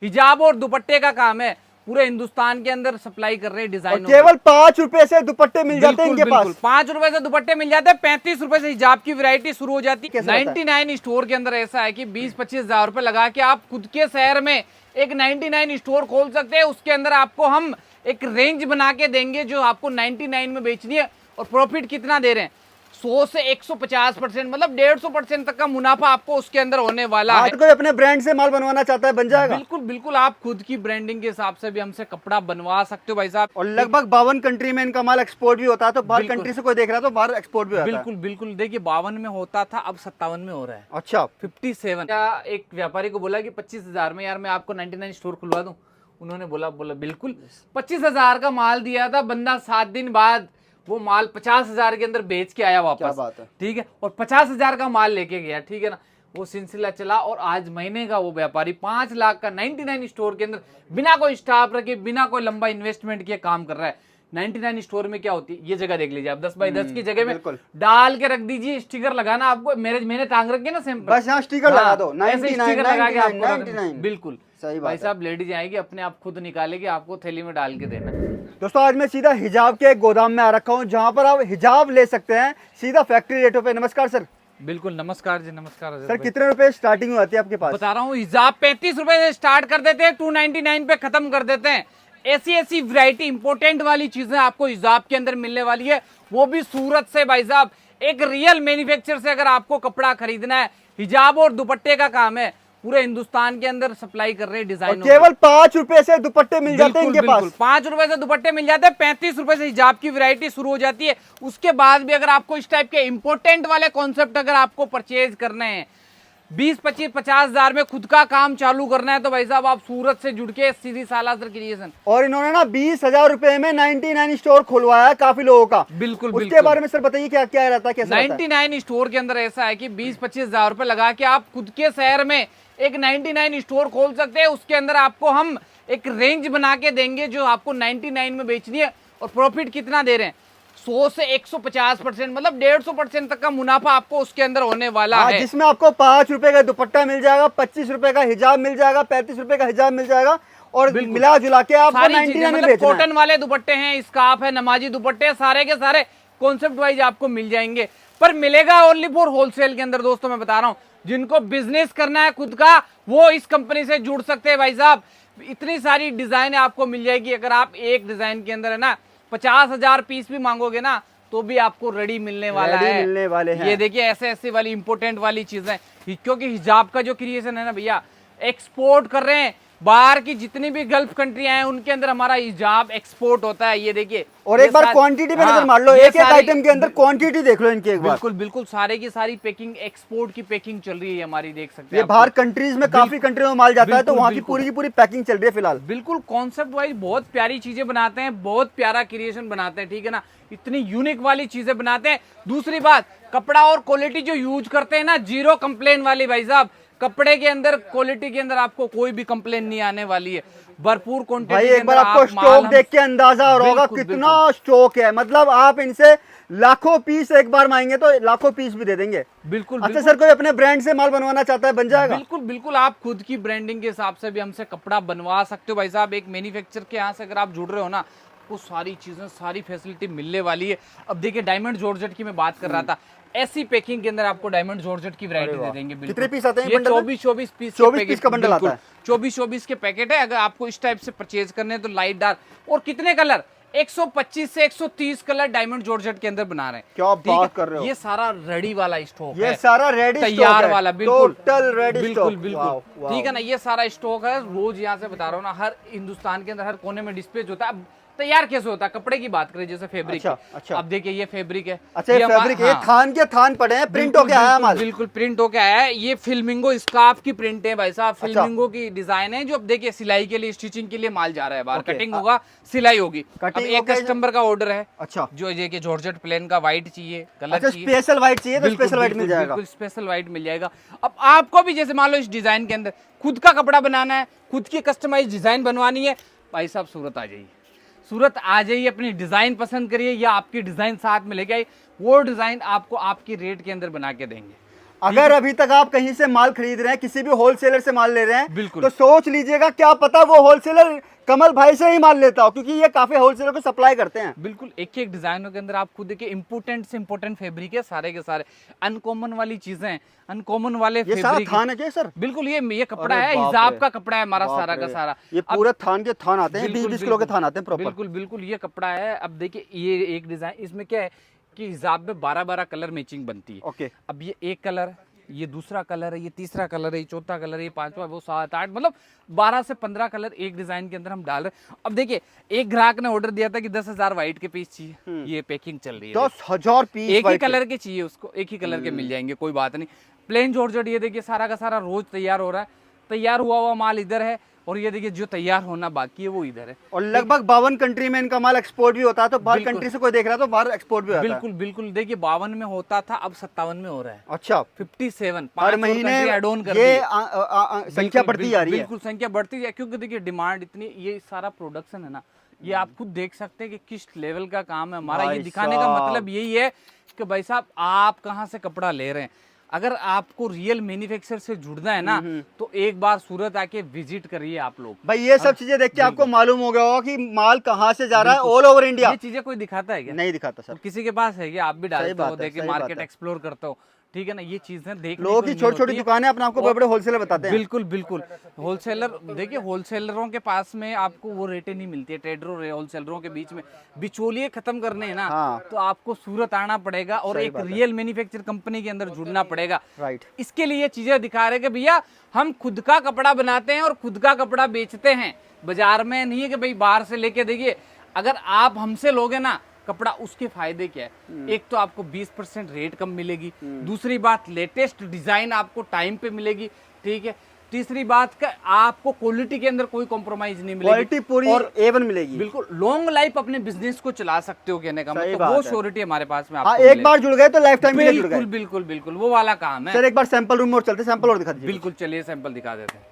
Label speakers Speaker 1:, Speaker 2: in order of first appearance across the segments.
Speaker 1: हिजाब और दुपट्टे का काम है, पूरे हिंदुस्तान के अंदर सप्लाई कर रहे हैं डिजाइन।
Speaker 2: केवल 5 रुपए से दुपट्टे मिल जाते हैं इनके पास।
Speaker 1: 5 रुपए से दुपट्टे मिल जाते हैं, 35 रुपए से हिजाब की वैरायटी शुरू हो जाती है। 99 स्टोर के अंदर ऐसा है कि 20-25 हजार रुपए लगा के आप खुद के शहर में एक 99 स्टोर खोल सकते हैं। उसके अंदर आपको हम एक रेंज बना के देंगे जो आपको 99 में बेचनी है। और प्रॉफिट कितना दे रहे हैं, 100 से 150%, मतलब 150% तक का मुनाफा आपको उसके अंदर होने वाला है।
Speaker 2: कोई अपने ब्रांड से माल बनवाना चाहता है, बन जाएगा।
Speaker 1: बिल्कुल बिल्कुल, आप खुद की ब्रांडिंग के हिसाब से भी हमसे कपड़ा बनवा सकते हो भाई साहब।
Speaker 2: और लगभग 52 कंट्री में इनका माल एक्सपोर्ट भी होता है, तो बाहर कंट्री से कोई देख रहा है तो बाहर एक्सपोर्ट भी होता है।
Speaker 1: बिल्कुल बिल्कुल, देखिए 52 में होता था, अब 57 में हो रहा है।
Speaker 2: अच्छा,
Speaker 1: 57। एक व्यापारी को बोला कि 25,000 में यार मैं आपको 99 स्टोर खुलवा दूं। उन्होंने बोला बिल्कुल। 25,000 का माल दिया था, बंदा 7 दिन बाद वो माल 50,000 के अंदर बेच के आया वापस।
Speaker 2: क्या बात है।
Speaker 1: ठीक है, और 50,000 का माल लेके गया, ठीक है ना। वो सिलसिला चला और आज महीने का वो व्यापारी 5 लाख का 99 स्टोर के अंदर बिना कोई स्टाफ रखे, बिना कोई लंबा इन्वेस्टमेंट किए काम कर रहा है। 99 स्टोर में क्या होती है, ये जगह देख लीजिए आप, 10 बाई 10 की जगह में डाल के रख दीजिए, स्टिकर लगाना आपको। मैंने टांग रखे ना सैंपल,
Speaker 2: बस यहाँ स्टिकर लगा दो,
Speaker 1: स्टिकर लगा के आपको
Speaker 2: 99।
Speaker 1: बिल्कुल
Speaker 2: सही बात
Speaker 1: भाई साहब, लेडीज आएगी अपने आप खुद निकालेगी, आपको थैली में डाल के देना।
Speaker 2: दोस्तों आज मैं सीधा हिजाब के एक गोदाम में आ रखा हूँ जहाँ पर आप हिजाब ले सकते हैं सीधा फैक्ट्री रेटों पे। नमस्कार सर।
Speaker 1: बिल्कुल नमस्कार जी, नमस्कार
Speaker 2: सर। कितने रुपए स्टार्टिंग में आती है आपके पास?
Speaker 1: बता रहा हूँ, हिजाब 35 रुपए से स्टार्ट कर देते हैं, 299 पे खत्म कर देते हैं। ऐसी वैरायटी इंपोर्टेंट वाली चीजें आपको हिजाब के अंदर मिलने वाली है, वो भी सूरत से भाई साहब। एक रियल मैन्युफैक्चर से अगर आपको कपड़ा खरीदना है, हिजाब और दुपट्टे का काम है, पूरे हिंदुस्तान के अंदर सप्लाई कर रहे हैं डिजाइन।
Speaker 2: केवल 5 रुपए से दुपट्टे मिल जाते हैं इनके पास।
Speaker 1: 5 रुपए से दुपट्टे मिल जाते हैं, 35 रुपए से हिजाब की वैरायटी शुरू हो जाती है। उसके बाद भी अगर आपको इस टाइप के इंपोर्टेंट वाले कॉन्सेप्ट अगर आपको परचेज करने हैं, 20-25-50 हजार में खुद का काम चालू करना है, तो भाई साहब आप सूरत से जुड़ के सीधी सालासर क्रिएशन।
Speaker 2: और इन्होंने ना 20,000 रुपए में 99 स्टोर खुलवाया है काफी लोगों का।
Speaker 1: बिल्कुल
Speaker 2: उसके बारे में सर बताइए क्या क्या रहता है, कैसे
Speaker 1: 99 स्टोर के अंदर ऐसा है कि 20-25 हजार रुपए लगा के आप खुद के शहर में एक 99 स्टोर खोल सकते हैं। उसके अंदर आपको हम एक रेंज बना के देंगे जो आपको 99 में बेचनी है। और प्रॉफिट कितना दे रहे हैं, 100 से 150%, मतलब 150% तक का मुनाफा आपको उसके अंदर होने वाला है।
Speaker 2: जिसमें आपको 5 रुपए का दुपट्टा मिल जाएगा, 25 रुपए का हिजाब मिल जाएगा, 35 रुपए का हिजाब मिल जाएगा, और मिला जुला के आपको 99 में बेचना है।
Speaker 1: कॉटन वाले दुपट्टे हैं, स्कार्फ है, नमाजी दुपट्टे, सारे के सारे कॉन्सेप्ट वाइज आपको मिल जाएंगे। पर मिलेगा ओनली फॉर होलसेल के अंदर। दोस्तों मैं बता रहा हूँ, जिनको बिजनेस करना है खुद का, वो इस कंपनी से जुड़ सकते हैं भाई साहब। इतनी सारी डिजाइन आपको मिल जाएगी। अगर आप एक डिजाइन के अंदर है ना 50,000 पीस भी मांगोगे ना, तो भी आपको रेडी मिलने वाला है।
Speaker 2: मिलने वाले हैं।
Speaker 1: ये देखिए ऐसे वाली इंपोर्टेंट वाली चीजें, क्योंकि हिजाब का जो क्रिएशन है ना भैया, एक्सपोर्ट कर रहे हैं। बाहर की जितनी भी गल्फ कंट्रियां हैं उनके अंदर हमारा हिजाब एक्सपोर्ट होता है। ये देखिए,
Speaker 2: और एक बार क्वांटिटी पे नजर मार लो, एक आइटम के अंदर क्वांटिटी देख लो इनकी एक बार।
Speaker 1: बिल्कुल बिल्कुल, सारे की सारी पैकिंग एक्सपोर्ट की पैकिंग चल रही है हमारी, देख सकते हैं।
Speaker 2: ये बाहर कंट्रीज में काफी कंट्रियों में माल जाता है, तो वहाँ की पूरी पैकिंग चल रही है फिलहाल।
Speaker 1: बिल्कुल कॉन्सेप्ट वाइज बहुत प्यारी चीजें बनाते हैं, बहुत प्यारा क्रिएशन बनाते हैं, ठीक है ना। इतनी यूनिक वाली चीजें बनाते हैं। दूसरी बात, कपड़ा और क्वालिटी जो यूज करते हैं ना, 0 कंप्लेन वाली भाई साहब। कपड़े के अंदर क्वालिटी के अंदर आपको कोई भी कंप्लेन नहीं आने वाली है। भरपूर क्वांटिटी।
Speaker 2: भाई एक बार आपको स्टॉक देख के अंदाजा होगा कितना स्टॉक है। मतलब आप इनसे लाखों पीस एक बार मांगेंगे तो लाखों पीस भी दे देंगे।
Speaker 1: बिल्कुल।
Speaker 2: अच्छा सर, कोई अपने ब्रांड से माल बनवाना चाहता है, बन जाएगा?
Speaker 1: बिल्कुल बिल्कुल, आप खुद की ब्रांडिंग के हिसाब से भी हमसे कपड़ा बनवा सकते हो भाई साहब। एक मैन्युफैक्चर के यहाँ से अगर आप जुड़ रहे हो ना, आपको सारी चीजें, सारी फैसिलिटी मिलने वाली है। अब देखिए डायमंड जॉर्जेट की मैं बात कर रहा था, ऐसी पैकिंग के अंदर आपको डायमंड जॉर्जेट की वैरायटी दे देंगे।
Speaker 2: कितने पीस आते हैं?
Speaker 1: ये 24 पीस
Speaker 2: 24 पीस का बंडल आता है।
Speaker 1: 24 के पैकेट है। अगर आपको इस टाइप से परचेज करने हैं तो लाइट डार्क, और कितने कलर, 125 से 130 कलर डायमंड जॉर्जेट के अंदर बना रहे हैं।
Speaker 2: क्या बात कर रहे हो।
Speaker 1: ये सारा रेडी वाला स्टॉक है,
Speaker 2: ये सारा रेडी
Speaker 1: तैयार वाला, बिल्कुल
Speaker 2: टोटल रेडी
Speaker 1: बिल्कुल बिल्कुल, ठीक है ना। ये सारा स्टॉक है, रोज यहाँ से बता रहा हूँ ना, हर हिंदुस्तान के अंदर हर कोने में डिस्पैच होता है। तैयार कैसे होता है, कपड़े की बात करें जैसे फैब्रिक।
Speaker 2: अच्छा।
Speaker 1: अब देखिए ये फैब्रिक है।
Speaker 2: अच्छा, ये फैब्रिक है, थान के थान पड़े हैं, प्रिंट होके आया माल।
Speaker 1: बिल्कुल प्रिंट होके आया है। ये फिल्मिंगो स्कार्फ की प्रिंट है भाई साहब, फिल्मिंगो की डिजाइन है। जो अब देखिए सिलाई के लिए, स्टिचिंग के लिए माल जा रहा है बाहर। कटिंग होगा, सिलाई होगी। अब एक कस्टमर का ऑर्डर है,
Speaker 2: अच्छा,
Speaker 1: जो ये कि जॉर्जेट प्लेन का व्हाइट चाहिए, कलर चाहिए,
Speaker 2: स्पेशल व्हाइट चाहिए तो स्पेशल व्हाइट मिल जाएगा।
Speaker 1: बिल्कुल स्पेशल व्हाइट मिल जाएगा। अब आपको भी जैसे मान लो इस डिजाइन के अंदर खुद का कपड़ा बनाना है, खुद की कस्टमाइज डिजाइन बनवानी है, भाई साहब सूरत आ जाइए। सूरत आ जाइए, अपनी डिजाइन पसंद करिए, या आपकी डिजाइन साथ में लेके आइए, वो डिजाइन आपको आपकी रेट के अंदर बना के देंगे।
Speaker 2: अगर अभी तक आप कहीं से माल खरीद रहे हैं, किसी भी होलसेलर से माल ले रहे हैं,
Speaker 1: बिल्कुल।
Speaker 2: तो सोच लीजिएगा क्या पता वो होलसेलर कमल भाई से ही माल लेता हो, क्योंकि ये काफी होलसेलर को सप्लाई करते हैं।
Speaker 1: बिल्कुल एक एक डिजाइनों के अंदर आप खुद देखिए इम्पोर्टेंट से इम्पोर्टेंट फैब्रिक है, सारे के सारे अनकॉमन वाली चीजें, अनकॉमन वाले
Speaker 2: ये सारा
Speaker 1: फैब्रिक।
Speaker 2: थान है क्या सर?
Speaker 1: बिल्कुल ये कपड़ा
Speaker 2: अरे
Speaker 1: है,
Speaker 2: बाप
Speaker 1: हिजाब
Speaker 2: रे।
Speaker 1: का कपड़ा है हमारा
Speaker 2: बाप
Speaker 1: सारा का
Speaker 2: रे।
Speaker 1: सारा।
Speaker 2: ये
Speaker 1: अब
Speaker 2: पूरे थान के थान आते हैं, 20-20 किलो के थान आते हैं प्रॉपर।
Speaker 1: बिल्कुल बिल्कुल ये कपड़ा है। अब देखिए ये एक डिजाइन, इसमें क्या है कि हिजाब में 12-12 कलर मैचिंग बनती है।
Speaker 2: ओके।
Speaker 1: अब ये एक कलर, ये दूसरा कलर है, ये तीसरा कलर है, ये चौथा कलर है, ये पांचवा, वो 7-8, मतलब 12 से 15 कलर एक डिजाइन के अंदर हम डाल रहे हैं। अब देखिए एक ग्राहक ने ऑर्डर दिया था कि 10,000 व्हाइट के पीस चाहिए, ये पैकिंग चल रही है।
Speaker 2: 10,000 पीस
Speaker 1: एक ही कलर के चाहिए उसको, एक ही कलर के मिल जाएंगे, कोई बात नहीं। प्लेन जॉर्जेट ये देखिए सारा का सारा रोज तैयार हो रहा है, तैयार हुआ हुआ माल इधर है, और ये देखिए जो तैयार होना बाकी है वो इधर है।
Speaker 2: और लगभग 52 कंट्री में इनका माल एक्सपोर्ट भी होता है, तो बाहर कंट्री से कोई देख रहा है तो बाहर एक्सपोर्ट भी होता है।
Speaker 1: बिल्कुल बिल्कुल देखिए 52 में होता था, अब 57 में हो रहा है।
Speaker 2: अच्छा।
Speaker 1: 57
Speaker 2: हर महीने
Speaker 1: ऐड ऑन कर
Speaker 2: ये
Speaker 1: दिए।
Speaker 2: संख्या बढ़ती जा रही है।
Speaker 1: बिल्कुल संख्या बढ़ती है, क्योंकि देखिए डिमांड इतनी, ये सारा प्रोडक्शन है ना, ये आप खुद देख सकते हैं कि किस लेवल का काम है हमारा। ये
Speaker 2: भाई
Speaker 1: दिखाने का
Speaker 2: साहब।
Speaker 1: मतलब यही है कि भाई साहब आप कहाँ से कपड़ा ले रहे हैं। अगर आपको रियल मैन्युफैक्चरर से जुड़ना है ना, तो एक बार सूरत आके विजिट करिए आप लोग।
Speaker 2: भाई ये सब चीजें देख के आपको मालूम हो गया होगा कि माल कहाँ से जा रहा है ऑल ओवर इंडिया।
Speaker 1: ये चीजें कोई दिखाता है क्या?
Speaker 2: नहीं दिखाता सर।
Speaker 1: किसी के पास है क्या? आप भी डालते
Speaker 2: बात
Speaker 1: हो,
Speaker 2: है,
Speaker 1: देखिए
Speaker 2: सही बात
Speaker 1: मार्केट
Speaker 2: है।
Speaker 1: एक्सप्लोर करते हो, ठीक है ना। ये चीजें देखने
Speaker 2: लोगों
Speaker 1: को
Speaker 2: की
Speaker 1: नहीं
Speaker 2: छोटी छोटी
Speaker 1: होती है।
Speaker 2: दुकानें अपने आपको बड़े बड़े होलसेलर बताते हैं।
Speaker 1: बिल्कुल बिल्कुल होलसेलर, देखिए होलसेलरों के पास में आपको वो रेटें नहीं मिलती है। ट्रेडरों और होलसेलरों के बीच में बिचौलिए खत्म करने हैं ना,
Speaker 2: हाँ।
Speaker 1: तो आपको सूरत आना पड़ेगा और एक रियल मैन्युफैक्चर कंपनी के अंदर जुड़ना पड़ेगा।
Speaker 2: राइट।
Speaker 1: इसके लिए चीजें दिखा रहे कि भैया हम खुद का कपड़ा बनाते हैं और खुद का कपड़ा बेचते हैं, बाजार में नहीं है कि भाई बाहर से लेके। देखिए अगर आप हमसे लोगे ना कपड़ा, उसके फायदे क्या है? एक तो आपको 20% रेट कम मिलेगी, दूसरी बात लेटेस्ट डिजाइन आपको टाइम पे मिलेगी, ठीक है। तीसरी बात का आपको क्वालिटी के अंदर कोई कॉम्प्रोमाइज नहीं मिलेगी,
Speaker 2: क्वालिटी पूरी
Speaker 1: और
Speaker 2: A1 मिलेगी।
Speaker 1: बिल्कुल लॉन्ग लाइफ अपने बिजनेस को चला सकते हो, कहने का
Speaker 2: सही
Speaker 1: मतलब
Speaker 2: बात
Speaker 1: वो
Speaker 2: है।
Speaker 1: श्योरिटी हमारे पास में
Speaker 2: हाँ,
Speaker 1: आपको
Speaker 2: एक बार जुड़ गए तो लाइफ टाइम के लिए जुड़
Speaker 1: बिल्कुल
Speaker 2: गए।
Speaker 1: बिल्कुल बिल्कुल वो वाला काम है।
Speaker 2: सर एक बार सैंपल रूम में और चलते, सैंपल और दिखा दीजिए।
Speaker 1: बिल्कुल चलिए सैंपल दिखा देते हैं।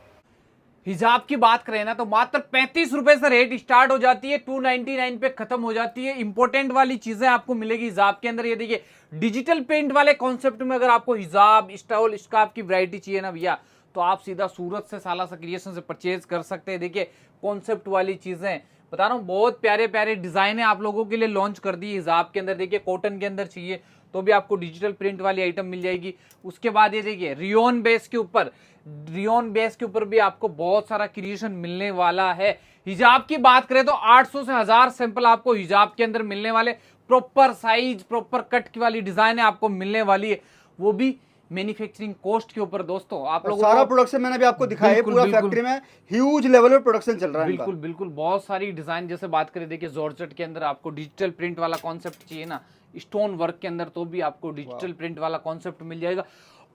Speaker 1: हिजाब की बात करें ना तो मात्र 35 रुपए से रेट स्टार्ट हो जाती है, 299 पे खत्म हो जाती है। इंपॉर्टेंट वाली चीजें आपको मिलेगी हिजाब के अंदर। ये देखिए डिजिटल पेंट वाले कॉन्सेप्ट में अगर आपको हिजाब, स्टॉल, स्कार्फ की वैरायटी चाहिए ना भैया, तो आप सीधा सूरत से सालासर क्रिएशन से परचेज कर सकते हैं। देखिए कॉन्सेप्ट वाली चीजें बता रहा हूँ, बहुत प्यारे प्यारे डिजाइन आप लोगों के लिए लॉन्च कर दी हिजाब के अंदर। देखिए कॉटन के अंदर चाहिए तो भी आपको डिजिटल प्रिंट वाली आइटम मिल जाएगी। उसके बाद ये देखिए रियोन बेस के ऊपर, रियोन बेस के ऊपर भी आपको बहुत सारा क्रिएशन मिलने वाला है। हिजाब की बात करें तो 800 से 1000 सैंपल आपको हिजाब के अंदर मिलने वाले, प्रॉपर साइज, प्रॉपर कट की वाली डिजाइन आपको मिलने वाली है, वो भी मैन्युफैक्चरिंग कॉस्ट के ऊपर। दोस्तों आप लोगों
Speaker 2: सारा प्रोडक्शन मैंने भी आपको दिखाया है, पूरा फैक्ट्री में ह्यूज लेवल पे प्रोडक्शन चल रहा है।
Speaker 1: बिल्कुल बिल्कुल बहुत सारी डिजाइन, जैसे बात करें देखिए जॉर्जेट के अंदर आपको डिजिटल प्रिंट वाला कॉन्सेप्ट चाहिए ना, स्टोन वर्क के अंदर, तो भी आपको डिजिटल प्रिंट वाला कॉन्सेप्ट मिल जाएगा।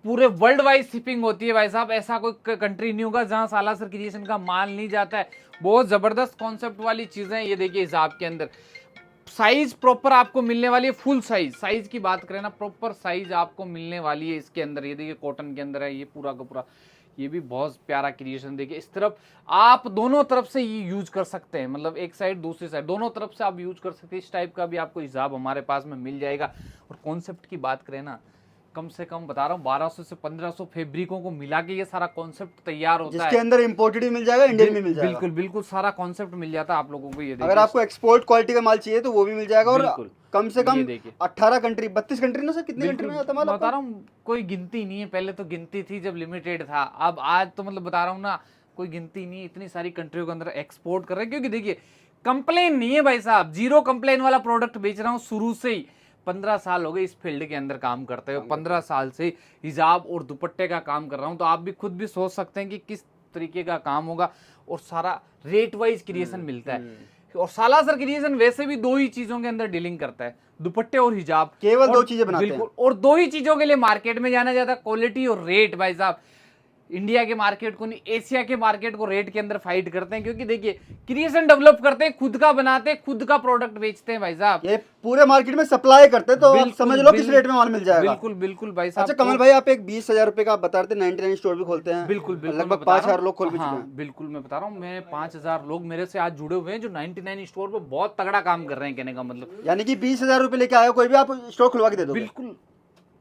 Speaker 1: पूरे वर्ल्ड वाइड शिपिंग होती है भाई साहब, ऐसा कोई कंट्री नहीं होगा जहां सालासर क्रिएशन का माल नहीं जाता है। बहुत जबरदस्त कॉन्सेप्ट वाली चीजें ये देखिए हिसाब के अंदर। साइज प्रॉपर आपको मिलने वाली है, फुल साइज। साइज की बात करें ना, प्रॉपर साइज आपको मिलने वाली है इसके अंदर। ये देखिए कॉटन के अंदर है ये पूरा का पूरा, ये भी बहुत प्यारा क्रिएशन। देखिए इस तरफ आप दोनों तरफ से ये यूज कर सकते हैं, मतलब एक साइड दूसरी साइड दोनों तरफ से आप यूज कर सकते हैं। इस टाइप का भी आपको हिसाब हमारे पास में मिल जाएगा। और कॉन्सेप्ट की बात करें ना, कम से कम बता रहा हूँ 1200 से 1500 फैब्रिकों को मिला के ये सारा कॉन्सेप्ट तैयार होता है,
Speaker 2: जिसके अंदर इंपोर्टेड भी मिल जाएगा, इंडियन भी मिल जाएगा।
Speaker 1: बिल्कुल बिल्कुल सारा कॉन्सेप्ट मिल जाता है आप लोगों को। ये
Speaker 2: अगर आपको एक्सपोर्ट क्वालिटी का माल चाहिए तो वो भी मिल जाएगा। और
Speaker 1: बिल्कुल।
Speaker 2: कम से कम
Speaker 1: ये देखिए
Speaker 2: 18 कंट्री, 32 कंट्री ना सर, कितनी कंट्री में आता माल
Speaker 1: बता
Speaker 2: आपका?
Speaker 1: रहा हूँ कोई गिनती नहीं है। पहले तो गिनती थी जब लिमिटेड था, अब आज तो मतलब बता रहा हूँ ना कोई गिनती नहीं है। इतनी सारी कंट्रियों के अंदर एक्सपोर्ट कर रहे हैं, क्योंकि देखिए कंप्लेन नहीं है भाई साहब, जीरो कंप्लेन वाला प्रोडक्ट बेच रहा हूँ शुरू से ही। 15 साल हो गए इस फील्ड के अंदर काम करते हुए, 15 साल से हिजाब और दुपट्टे का काम कर रहा हूँ। तो आप भी खुद भी सोच सकते हैं कि किस तरीके का काम होगा। और सारा रेट वाइज क्रिएशन मिलता है। और सालासर क्रिएशन वैसे भी दो ही चीजों के अंदर डीलिंग करता है, दुपट्टे और हिजाब,
Speaker 2: केवल
Speaker 1: और
Speaker 2: दो चीजें बनाते हैं।
Speaker 1: बिल्कुल, और दो ही चीजों के लिए मार्केट में जाना जाता है, क्वालिटी और रेट। भाई साहब इंडिया के मार्केट को नहीं, एशिया के मार्केट को रेट के अंदर फाइट करते हैं, क्योंकि देखिए क्रिएशन डेवलप करते हैं, खुद का बनाते हैं, खुद का प्रोडक्ट बेचते हैं भाई साहब।
Speaker 2: ये पूरे मार्केट में सप्लाई करते हैं, तो आप समझ लो किस रेट में माल मिल जाएगा।
Speaker 1: बिल्कुल बिल्कुल भाई साहब।
Speaker 2: अच्छा कमल भाई, आप एक 20,000 रुपए का बता रहे थे, 99 स्टोर भी खोलते हैं।
Speaker 1: बिल्कुल बिल्कुल
Speaker 2: लगभग 5,000 लोग खोल भी चुके हैं।
Speaker 1: बिल्कुल मैं बता रहा हूँ, मैं 5000 लोग मेरे से आज जुड़े हुए हैं जो 99 स्टोर पे बहुत तगड़ा काम कर रहे हैं, कहने का मतलब।
Speaker 2: यानी कि 20,000 रुपए लेके आए हो कोई भी, आप स्टोर खुलवा के दे दो।
Speaker 1: बिल्कुल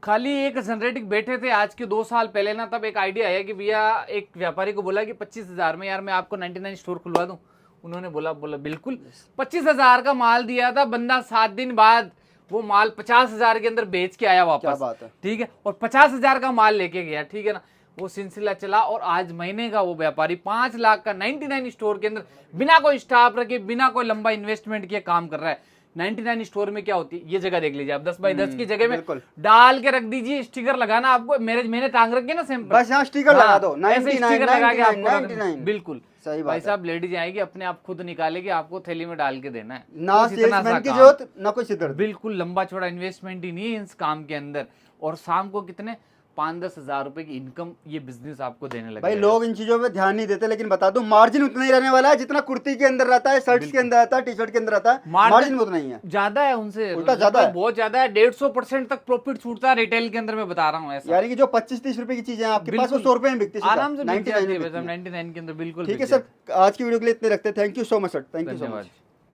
Speaker 1: खाली एक जनरेटिक बैठे थे आज के 2 साल पहले ना, तब एक आइडिया आया कि भैया, एक व्यापारी को बोला कि 25,000 में यार मैं आपको 99 स्टोर खुलवा दूं। उन्होंने बोला बिल्कुल। 25,000 का माल दिया था, बंदा 7 दिन बाद वो माल 50,000 के अंदर बेच के आया वापस।
Speaker 2: क्या बात है।
Speaker 1: ठीक है, और 50,000 का माल लेके गया। ठीक है ना, वो सिलसिला चला और आज महीने का वो व्यापारी 5 लाख का 99 स्टोर के अंदर बिना कोई स्टाफ रखे, बिना कोई लंबा इन्वेस्टमेंट किए काम कर रहा है। 99 स्टोर में क्या होती है, ये जगह देख लीजिए आप, 10 बाई 10 की जगह में
Speaker 2: बिल्कुल।
Speaker 1: डाल के रख दीजिए, स्टिकर लगाना आपको। मैंने टांग रखे ना सैंपल,
Speaker 2: बस यहाँ स्टिकर लगा दो,
Speaker 1: ऐसे
Speaker 2: 99,
Speaker 1: स्टिकर लगा के आपको
Speaker 2: 99।
Speaker 1: बिल्कुल
Speaker 2: सही बात
Speaker 1: भाई
Speaker 2: है।
Speaker 1: साहब, लेडीज आएगी अपने आप खुद निकालेगी, आपको थैली में डाल के देना है।
Speaker 2: ना
Speaker 1: बस इतना सा
Speaker 2: सेल्समैन की
Speaker 1: काम।
Speaker 2: जरूरत, ना कोई सिद्धर।
Speaker 1: बिल्कुल लंबा चौड़ा इन्वेस्टमेंट ही नहीं है इस काम के अंदर। और शाम को कितने 5-10 हजार रुपए की इनकम ये बिजनेस आपको देने लगे।
Speaker 2: भाई लोग इन चीजों पे ध्यान नहीं देते, लेकिन बता दूं मार्जिन उतना ही रहने वाला है जितना कुर्ती के अंदर रहता है, शर्ट्स के अंदर रहता है, टी शर्ट के अंदर रहता है। मार्जिन उतना ही है,
Speaker 1: ज्यादा है उनसे,
Speaker 2: उल्टा ज्यादा है।
Speaker 1: बहुत ज्यादा है। 150% तक प्रॉफिट छूटता है रिटेल के अंदर, मैं बता रहा हूँ ऐसा।
Speaker 2: यानी कि जो 25-30 रुपए की चीजें आपके पास, वो 100 रुपए में बिकती है,
Speaker 1: आराम से
Speaker 2: 99 में बिकती है।
Speaker 1: 99 के अंदर बिल्कुल।
Speaker 2: ठीक है सर, आज की वीडियो के लिए इतने रखते हैं। Thank you so much sir, thank you so much.